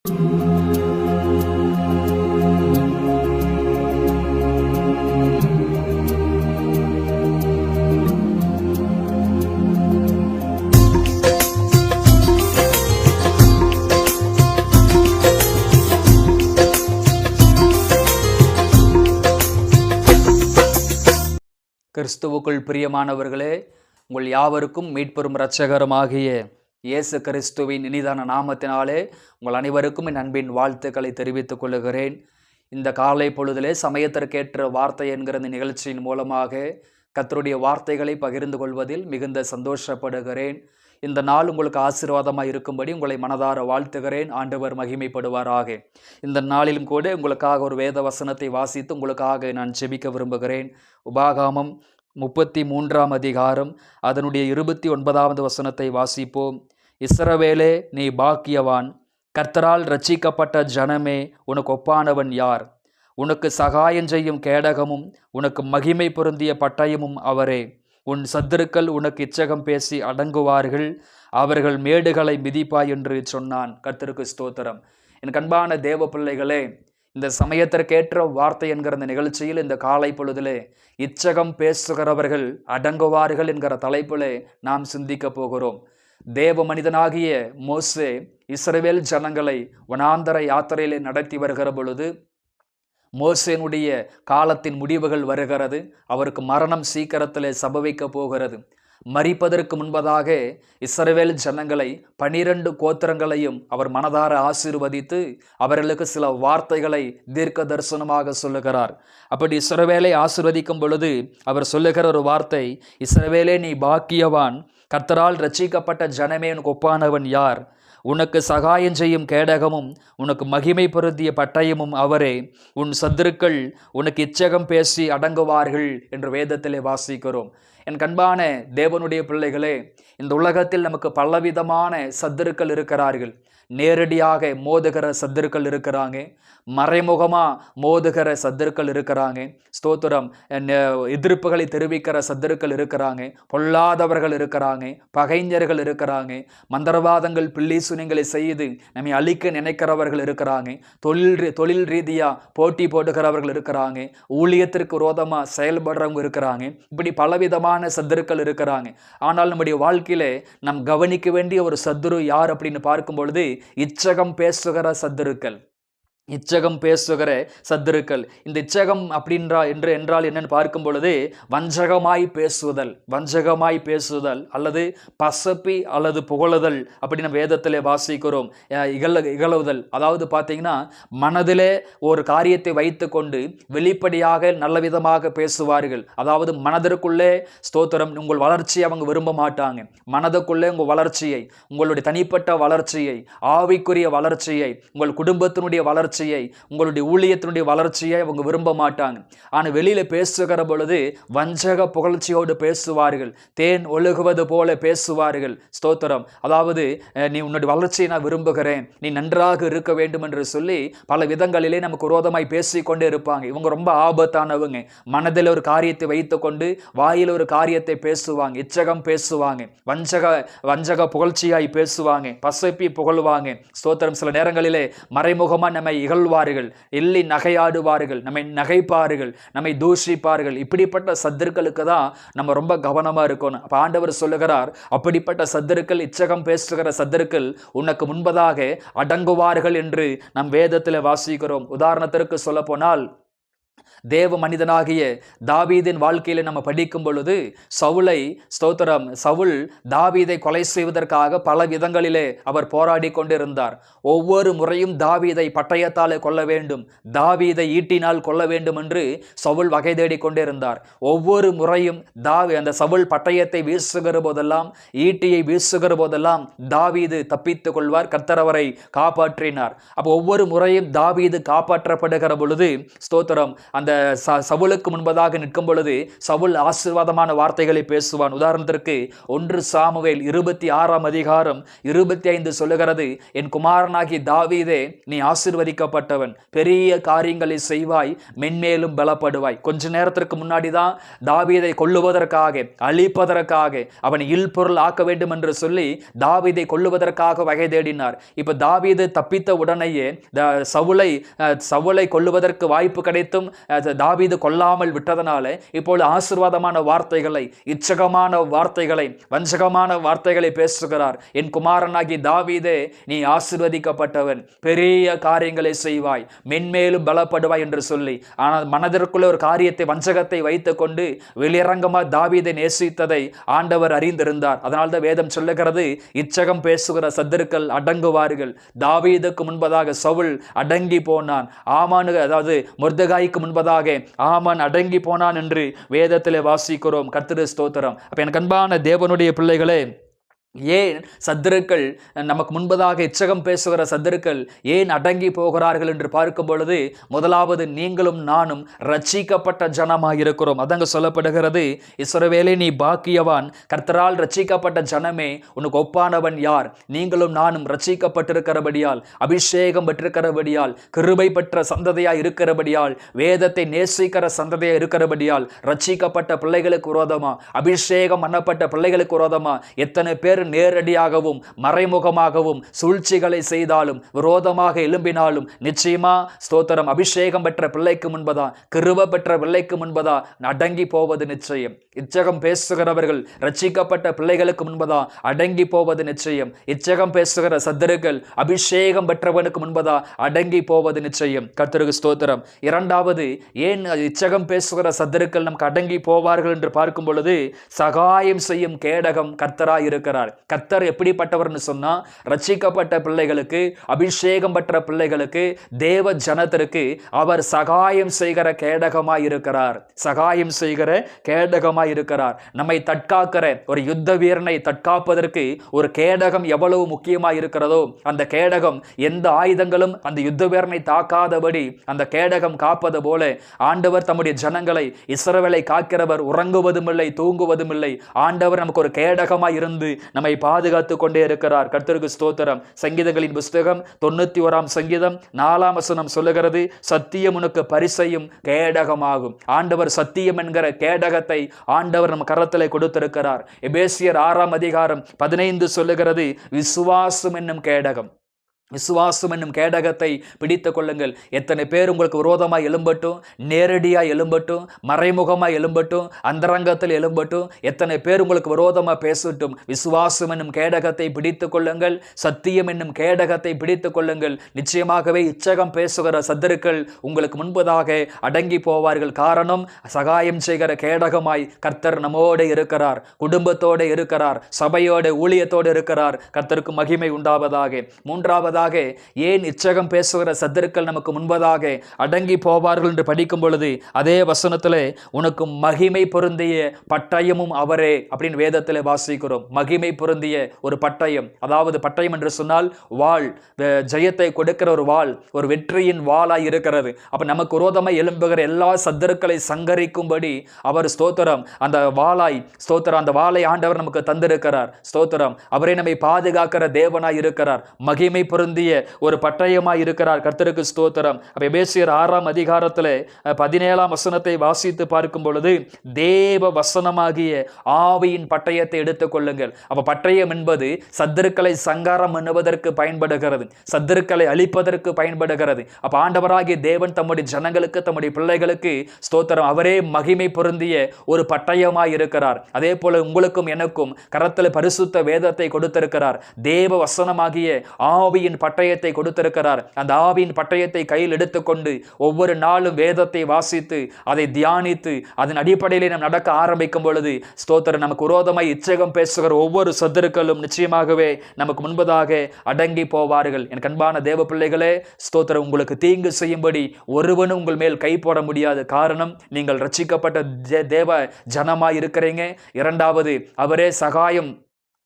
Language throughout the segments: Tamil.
கிறிஸ்துவுக்குள் பிரியமானவர்களே, உங்கள் யாவருக்கும் மீட்பெரும் இரட்சகருமாகிய இயேசு கிறிஸ்துவின் இனிதான நாமத்தினாலே உங்கள் அனைவருக்கும் என் அன்பின் வாழ்த்துக்களை தெரிவித்துக் கொள்கிறேன். இந்த காலை பொழுதிலே சமயத்திற்கேற்ற வார்த்தை என்கிற இந்த நிகழ்ச்சியின் மூலமாக கர்த்தருடைய வார்த்தைகளை பகிர்ந்து கொள்வதில் மிகுந்த சந்தோஷப்படுகிறேன். இந்த நாள் உங்களுக்கு ஆசீர்வாதமாக இருக்கும்படி உங்களை மனதார வாழ்த்துகிறேன். ஆண்டவர் மகிமைப்படுவாராக. இந்த நாளிலும் கூட உங்களுக்காக ஒரு வேத வசனத்தை வாசித்து உங்களுக்காக நான் ஜெபிக்க விரும்புகிறேன். உபாகமம் 33ஆம் அதிகாரம் அதனுடைய 29வது வசனத்தை வாசிப்போம். இஸ்ரவேலே, நீ பாக்கியவான், கர்த்தரால் இரட்சிக்கப்பட்ட ஜனமே, உனக்கு ஒப்பானவன் யார்? உனக்கு சகாயம் செய்யும் கேடகமும் உனக்கு மகிமை பொருந்திய பட்டயமும் அவரே. உன் சத்துருக்கள் உனக்கு இச்சகம் பேசி அடங்குவார்கள், அவர்கள் மேடுகளை மிதிப்பாய் என்று சொன்னான். கர்த்தருக்கு ஸ்தோத்திரம். என் கண்பான தேவ பிள்ளைகளே, இந்த சமயத்திற்கேற்ற வார்த்தை என்கிற இந்த நிகழ்ச்சியில் இந்த காலை பொழுதிலே இச்சகம் பேசுகிறவர்கள் அடங்குவார்கள் என்கிற தலைப்பிலே நாம் சிந்திக்க போகிறோம். தேவ மனிதனாகிய மோசே இஸ்ரவேல் ஜனங்களை வனாந்தர யாத்திரையிலே நடத்தி வருகிற பொழுது மோசேனுடைய காலத்தின் முடிவுகள் வருகிறது. அவருக்கு மரணம் சீக்கிரத்திலே சம்பவிக்க போகிறது. மரிப்பதற்கு முன்பதாக இஸ்ரவேல் ஜனங்களை 12 கோத்திரங்களையும் அவர் மனதார ஆசீர்வதித்து அவர்களுக்கு சில வார்த்தைகளை தீர்க்க தரிசனமாக சொல்லுகிறார். அப்படி இஸ்ரவேலை ஆசீர்வதிக்கும் பொழுது அவர் சொல்லுகிற ஒரு வார்த்தை, இஸ்ரவேலே, நீ பாக்கியவான், கர்த்தரால் இரட்சிக்கப்பட்ட ஜனமே, உனக்கு ஒப்பானவன் யார்? உனக்கு சகாயம் செய்யும் கேடகமும் உனக்கு மகிமை பொருந்திய பட்டயமும் அவரே. உன் சத்துருக்கள் உனக்கு இச்சகம் பேசி அடங்குவார்கள் என்று வேதத்திலே வாசிக்கிறோம். என் கண்பான தேவனுடைய பிள்ளைகளே, இந்த உலகத்தில் நமக்கு பலவிதமான சத்துருக்கள் இருக்கிறார்கள். நேரடியாக மோதுகிற சத்துருக்கள் இருக்கிறாங்க, மறைமுகமாக மோதுகிற சத்துருக்கள் இருக்கிறாங்க. ஸ்தோத்திரம். எதிர்ப்புகளை தெரிவிக்கிற சத்துருக்கள் இருக்கிறாங்க, பொல்லாதவர்கள் இருக்கிறாங்க, பகைஞர்கள் இருக்கிறாங்க, மந்திரவாதங்கள் பில்லி சுனிங்களை செய்து நம்மை அழிக்க நினைக்கிறவர்கள் இருக்கிறாங்க, தொழில் ரீதியாக போட்டி போடுகிறவர்கள் இருக்கிறாங்க, ஊழியத்திற்கு விரோதமாக செயல்படுறவங்க இருக்கிறாங்க. இப்படி பலவிதமான சத்துருக்கள் இருக்கிறாங்க. ஆனால் நம்முடைய வாழ்க்கையிலே நாம் கவனிக்க வேண்டிய ஒரு சத்துரு யார் அப்படின்னு பார்க்கும் பொழுது இச்சகம் பேசுகிற சத்துருக்கள். இச்சகம் பேசுகிற சத்துருக்கள். இந்த இச்சகம் என்றால் என்னன்னு பார்க்கும் பொழுது வஞ்சகமாய் பேசுதல் அல்லது பசப்பி அல்லது புகழுதல் அப்படி நம்ம வேதத்திலே வாசிக்கிறோம். இகழுதல், அதாவது பார்த்தீங்கன்னா மனதிலே ஒரு காரியத்தை வைத்து கொண்டு வெளிப்படையாக நல்ல விதமாக பேசுவார்கள். அதாவது மனதிற்குள்ளே ஸ்தோத்திரம் உங்கள் வளர்ச்சியை அவங்க விரும்ப மாட்டாங்க. மனதுக்குள்ளே உங்கள் வளர்ச்சியை, உங்களுடைய தனிப்பட்ட வளர்ச்சியை, ஆவிக்குரிய வளர்ச்சியை, உங்கள் குடும்பத்தினுடைய வளர்ச்சி, உங்களுடைய ஊழியத்தினுடைய வளர்ச்சியை அவங்க விரும்ப மாட்டாங்க. ஆனால் வெளியில பேசுகிற பொழுது வஞ்சக புகழ்ச்சியோடு பேசுவார்கள், தேன் ஒழுகுவது போல பேசுவார்கள். ஸ்தோத்திரம். அதாவது நீ உன்னுடைய வளர்ச்சியை நான் விரும்புகிறேன், நீ நன்றாக இருக்க வேண்டும் என்று சொல்லி பல விதங்களிலே நமக்கு விரோதமாய் பேசிக்கொண்டே இருப்பாங்க. இவங்க ரொம்ப ஆபத்தானவங்க. மனதில் ஒரு காரியத்தை வைத்துக்கொண்டு வாயில் ஒரு காரியத்தை பேசுவாங்க, இச்சகம் பேசுவாங்க, வஞ்சக புகழ்ச்சியாய் பேசுவாங்க, பசப்பி புகழ்வாங்க. ஸ்தோத்திரம். சில நேரங்களிலே மறைமுகமாக நம்மை இகழ்வார்கள், எள்ளி நகையாடுவார்கள், நம்மை நகைப்பார்கள், நம்மை தூஷிப்பார்கள். இப்படிப்பட்ட சத்துருக்களுக்கு தான் நம்ம ரொம்ப கவனமா இருக்கணும். அப்ப ஆண்டவர் சொல்லுகிறார், அப்படிப்பட்ட சத்துருக்கள், இச்சகம் பேசுகிற சத்துருக்கள் உனக்கு முன்பதாக அடங்குவார்கள் என்று நம் வேதத்தில் வாசிக்கிறோம். உதாரணத்திற்கு சொல்ல போனால் தேவ மனிதனாகிய தாவீதின் வாழ்க்கையில நம்ம படிக்கும் பொழுது சவுல் தாவீதை கொலை செய்வதற்காக பல விதங்களிலே அவர் போராடி கொண்டிருந்தார். ஒவ்வொரு முறையும் தாவீதை பட்டயத்தாலே கொல்ல வேண்டும், தாவீதை ஈட்டினால் கொல்ல வேண்டும் என்று சவுல் வகை தேடி கொண்டிருந்தார். ஒவ்வொரு முறையும் அந்த சவுல் பட்டயத்தை வீசுகிற போதெல்லாம், ஈட்டியை வீசுகிற போதெல்லாம் தாவீது தப்பித்துக் கொள்வார். கர்த்தர் அவரை காப்பாற்றினார். அப்போ ஒவ்வொரு முறையும் தாவீது காப்பாற்றப்படுகிற பொழுது ஸ்தோத்திரம் அந்த சவுலுக்கு முன்பதாக நிற்கும் பொழுது சவுல் ஆசீர்வாதமான வார்த்தைகளை பேசுவான். உதாரணத்திற்கு 1 சாமுவேல் 26ஆம் அதிகாரம் 25 சொல்லுகிறது, என் குமாரனாகி தாவீதே, நீ ஆசீர்வதிக்கப்பட்டவன், பெரிய காரியங்களை செய்வாய், மென்மேலும் பலப்படுவாய். கொஞ்ச நேரத்திற்கு முன்னாடி தான் தாவீதை கொல்லுவதற்காக, அழிப்பதற்காக, அவன் இல்பொருள் ஆக்க வேண்டும் என்று சொல்லி தாவீதை கொல்லுவதற்காக வகை தேடினார். இப்ப தாவீது தப்பித்த உடனேயே சவுலை கொல்லுவதற்கு வாய்ப்பு கிடைத்தும் தாவீது கொல்லாமல் விட்டதனால இப்பொழுது ஆசீர்வாதமான வார்த்தைகளை, இச்சகமான வார்த்தைகளை, வஞ்சகமான வார்த்தைகளை பேசுகிறார். என் குமாரனாகி தாவீதே, நீ ஆசீர்வதிக்கப்பட்டவன், பெரிய காரியங்களை செய்வாய், மென்மேலும் பலப்படுவாய் என்று சொல்லி, ஆனால் மனதிற்குள்ள ஒரு காரியத்தை, வஞ்சகத்தை வைத்துக் கொண்டு வெளியரங்கமா தாவீதை நேசித்ததை ஆண்டவர் அறிந்திருந்தார். அதனால்தான் வேதம் சொல்லுகிறது, இச்சகம் பேசுகிற சத்துருக்கள் அடங்குவார்கள். தாவீதுக்கு முன்பதாக சவுல் அடங்கி போனான். அதாவது மொர்தெகாய்க்கு முன்பதாக ஆமான் அடங்கி போனான் என்று வேதத்திலே வாசிக்கிறோம். கர்த்தருக்கு ஸ்தோத்திரம். அப்ப எனக்கு அன்பான தேவனுடைய பிள்ளைகளே, ஏன் சத்துருக்கள் நமக்கு முன்பதாக இச்சகம் பேசுகிற சத்துருக்கள் ஏன் அடங்கி போகிறார்கள் என்று பார்க்கும் பொழுது, முதலாவது நீங்களும் நானும் ரட்சிக்கப்பட்ட ஜனமாக இருக்கிறோம். அதங்க சொல்லப்படுகிறது, இஸ்ரவேலே நீ பாக்கியவான், கர்த்தரால் ரட்சிக்கப்பட்ட ஜனமே, உனக்கு ஒப்பானவன் யார்? நீங்களும் நானும் ரட்சிக்கப்பட்டிருக்கிறபடியால், அபிஷேகம் பெற்றிருக்கிறபடியால், கிருபை பெற்ற சந்ததியா இருக்கிறபடியால், வேதத்தை நேசிக்கிற சந்ததியா இருக்கிறபடியால், ரட்சிக்கப்பட்ட பிள்ளைகளுக்கு விரோதமா, அபிஷேகம் பண்ணப்பட்ட பிள்ளைகளுக்கு விரோதமா எத்தனை பேர் நேரடியாகவும் மறைமுகமாகவும் சூழ்ச்சிகளை செய்தாலும், விரோதமாக எழும்பினாலும், நிச்சயமா ஸ்தோத்திரம், அபிஷேகம் பெற்ற பிள்ளைக்கு முன்பதா, கிருபை பெற்ற பிள்ளைக்கு முன்பதா அடங்கி போவது நிச்சயம். இச்சகம் பேசுகிறவர்கள் ரட்சிக்கப்பட்ட பிள்ளைகளுக்கு முன்பதா அடங்கி போவது நிச்சயம். இச்சகம் பேசுகிற சத்துருக்கள் அபிஷேகம் பெற்றவனுக்கு முன்பதா அடங்கி போவது நிச்சயம். கர்த்தருக்கு ஸ்தோத்திரம். இரண்டாவது, ஏன் இச்சகம் பேசுகிற சத்துருக்கள் நமக்கு அடங்கி போவார்கள் என்று பார்க்கும் பொழுது, சகாயம் செய்யும் கேடகம் கர்த்தராய் இருக்கிறார். கர்த்தர் எப்படிப்பட்டவர்னு சொன்னா, ரட்சிக்கப்பட்ட பிள்ளைகளுக்கு, அபிஷேகம் பெற்ற பிள்ளைகளுக்கு, தேவ ஜனத்திற்கு அவர் சகாயம் செய்கிற கேடகமாய் இருக்கிறார். சகாயம் செய்கிற கேடகமாய் இருக்கிறார். நம்மை தற்காக்கிற ஒரு யுத்த வீரனை தற்காப்பதற்கு ஒரு கேடகம் எவ்வளவு முக்கியமாய் இருக்கிறதோ, அந்த கேடகம் எந்த ஆயுதங்களும் அந்த யுத்த வீரனை தாக்காதபடி அந்த கேடகம் காப்பது போல, ஆண்டவர் தம்முடைய ஜனங்களை, இஸ்ரவேலை காக்கிறவர் உறங்குவதும் இல்லை, தூங்குவதும் இல்லை. ஆண்டவர் நமக்கு ஒரு கேடகமாய் இருந்து நம்மை பாதுகாத்து கொண்டே இருக்கிறார். கர்த்தருக்கு ஸ்தோத்திரம். சங்கீதங்களின் புஸ்தகம் 91ஆம் சங்கீதம் 4ஆம் வசனம் சொல்லுகிறது, சத்தியம் உனக்கு பரிசையும் கேடகமாகும். ஆண்டவர் சத்தியம் என்கிற கேடகத்தை ஆண்டவர் நம் கரத்திலே கொடுத்திருக்கிறார். எபேசியர் 6ஆம் அதிகாரம் 15 சொல்லுகிறது, விசுவாசம் என்னும் கேடகம். விசுவாசம் என்னும் கேடகத்தை பிடித்து கொள்ளுங்கள். எத்தனை பேர் உங்களுக்கு விரோதமாய் எழும்பட்டும், நேரடியாக எழும்பட்டும், மறைமுகமாக எழும்பட்டும், அந்தரங்கத்தில் எழும்பட்டும், எத்தனை பேர் உங்களுக்கு விரோதமாக பேசட்டும், விசுவாசம் என்னும் கேடகத்தை பிடித்து கொள்ளுங்கள். சத்தியம் என்னும் கேடகத்தை பிடித்து கொள்ளுங்கள். நிச்சயமாகவே இச்சகம் பேசுகிற சத்துருக்கள் உங்களுக்கு முன்பதாக அடங்கி போவார்கள். காரணம், சகாயம் செய்கிற கேடகமாய் கர்த்தர் நம்மோடு இருக்கிறார், குடும்பத்தோடு இருக்கிறார், சபையோடு, ஊழியத்தோடு இருக்கிறார். கர்த்தருக்கு மகிமை உண்டாவதாக. மூன்றாவதாக, ஏன் இச்சகம் பேசுகிற சத்துருக்கள் நமக்கு முன்பதாக அடங்கி போவார்கள் என்று படிக்கும் பொழுது, அதே வசனத்திலே உனக்கு மகிமை பொருந்திய பட்டயமும் அவரே அப்படின்னு வேதத்திலே வாசிக்கிறோம். மகிமை பொருந்திய ஒரு பட்டயம், அதாவது பட்டயம் என்று சொன்னால் வாள், ஜெயத்தை கொடுக்கிற ஒரு வாள், ஒரு வெற்றியின் வாளாய் இருக்கிறது. அப்ப நமக்கு விரோதமாய் எழும்புகிற எல்லா சத்துருக்களை சங்கரிக்கும்படி அவர் ஸ்தோத்திரம் அந்த வாளாய், ஸ்தோத்திரம் அந்த வாளை ஆண்டவர் நமக்கு தந்திருக்கிறார். ஸ்தோத்திரம், அவரை நம்மை பாதுகாக்கிற தேவனாய் இருக்கிறார். மகிமை பொருந்திய ஒரு பட்டயமாய் இருக்கிறார். கர்த்தருக்கு ஸ்தோத்திரம். அப்ப எபேசியர் 6ஆம் அதிகாரத்திலே 17ஆம் வசனத்தை வாசித்து பார்க்கும் பொழுது, தேவ வசனமாகிய ஆவியின் பட்டயத்தை எடுத்துக் கொள்ளுங்கள். அப்ப பட்டயம் என்பது சத்துருக்களை சங்காரம் பண்ணுவதற்கு பயன்படுகிறது, சத்துருக்களை அழிப்பதற்கு பயன்படுகிறது. அப்ப ஆண்டவராகிய தேவன் தம்முடைய ஜனங்களுக்கு, தம்முடைய பிள்ளைகளுக்கு ஸ்தோத்திரம் அவரே மகிமை பொருந்திய ஒரு பட்டயமாய் இருக்கிறார். அதே போல உங்களுக்கும் எனக்கும் கரத்தில் பரிசுத்த வேதத்தை கொடுத்திருக்கிறார். தேவ வசனமாகிய ஆவியின் பட்டயத்தை கொடுத்திருக்கிறார். அந்த ஆவியின் பட்டயத்தை கையில் எடுத்துக்கொண்டு ஒவ்வொரு நாளும் வேதத்தை வாசித்து அதை தியானித்து அதன் அடிப்படையிலே நாம் நடக்க ஆரம்பிக்கும் பொழுது ஸ்தோத்திரம் நமக்கு விரோதமாய் இச்சகம் பேசுகிற ஒவ்வொரு சத்துருக்களும் நிச்சயமாகவே நமக்கு முன்பதாக அடங்கி போவார்கள். என் அன்பான தேவ பிள்ளைகளே, ஸ்தோத்திரம் உங்களுக்கு தீங்கு செய்யும்படி ஒருவனும் உங்கள் மேல் கை போட முடியாது. காரணம், நீங்கள் ரட்சிக்கப்பட்ட தேவ ஜனமாய் இருக்கிறீங்க. இரண்டாவது, அவரே சகாயம்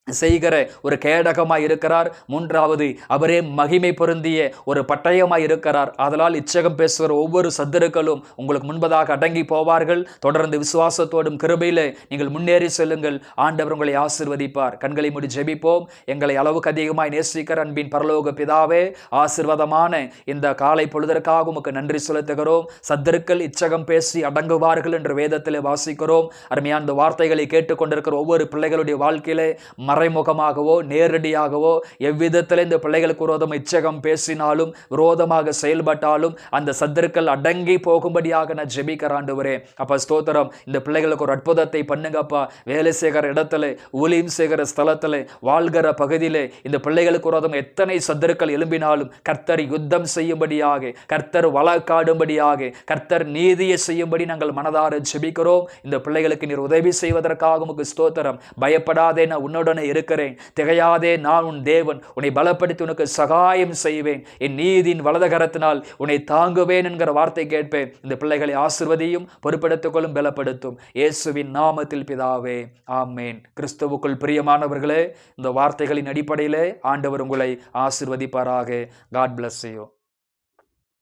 செய்கிற ஒரு கேடகமாய் இருக்கிறார். மூன்றாவது, அவரே மகிமை பொருந்திய ஒரு பட்டயமாய் இருக்கிறார். அதனால் இச்சகம் பேசுகிற ஒவ்வொரு சத்துருக்களும் உங்களுக்கு முன்பதாக அடங்கி போவார்கள். தொடர்ந்து விசுவாசத்தோடும் கிருபையிலே நீங்கள் முன்னேறி செல்லுங்கள். ஆண்டவர் உங்களை ஆசீர்வதிப்பார். கண்களை மூடி ஜெபிப்போம். எங்களை அளவுக்கு அதிகமாய் நேசிக்கிற அன்பின் பரலோக பிதாவே, ஆசீர்வாதமான இந்த காலை பொழுதற்காக உமக்கு நன்றி செலுத்துகிறோம். சத்துருக்கள் இச்சகம் பேசி அடங்குவார்கள் என்று வேதத்திலே வாசிக்கிறோம். அருமையான இந்த வார்த்தைகளை கேட்டுக்கொண்டிருக்கிற ஒவ்வொரு பிள்ளைகளுடைய வாழ்க்கையிலே மறைமுகமாகவோ நேரடியாகவோ எவ்விதத்தில் இந்த பிள்ளைகளுக்கு விரோதம் இச்சகம் பேசினாலும் விரோதமாக செயல்பட்டாலும் அந்த சத்துருக்கள் அடங்கி போகும்படியாக நான் ஜெபிக்கிறேன் ஆண்டவரே. அப்ப ஸ்தோத்திரம். இந்த பிள்ளைகளுக்கு ஒரு அற்புதத்தை பண்ணுங்கப்பா. வேலை செய்கிற இடத்துல, ஊழியம் செய்கிற ஸ்தலத்துல, வாழ்கிற பகுதியிலே இந்த பிள்ளைகளுக்கு விரோதம் எத்தனை சத்துருக்கள் எழும்பினாலும் கர்த்தர் யுத்தம் செய்யும்படியாக, கர்த்தர் வழக்காடும்படியாக, கர்த்தர் நீதியை செய்யும்படி நாங்கள் மனதார ஜெபிக்கிறோம். இந்த பிள்ளைகளுக்கு நீர் உதவி செய்வதற்காக உமக்கு ஸ்தோத்திரம். பயப்படாதே, நான் உன்னுடனே இருக்கிறேன். திகையாதே, நான் உன் தேவன். உன்னை பலப்படுத்தி உனக்கு சகாயம் செய்வேன். என் நீதியின் வலதுகரத்தினால் உன்னை தாங்குவேன் என்கிற வார்த்தை கேட்பேன். இந்த பிள்ளைகளை ஆசீர்வதியும், பொறுப்படுத்திக் கொள்ளும், பலப்படுத்தும். இயேசுவின் நாமத்தில் பிதாவே, ஆமேன். கிறிஸ்துவுக்குள் பிரியமானவர்களே, இந்த வார்த்தைகளின் அடிப்படையிலே ஆண்டவர் உங்களை ஆசீர்வதிப்பாராக. God bless you.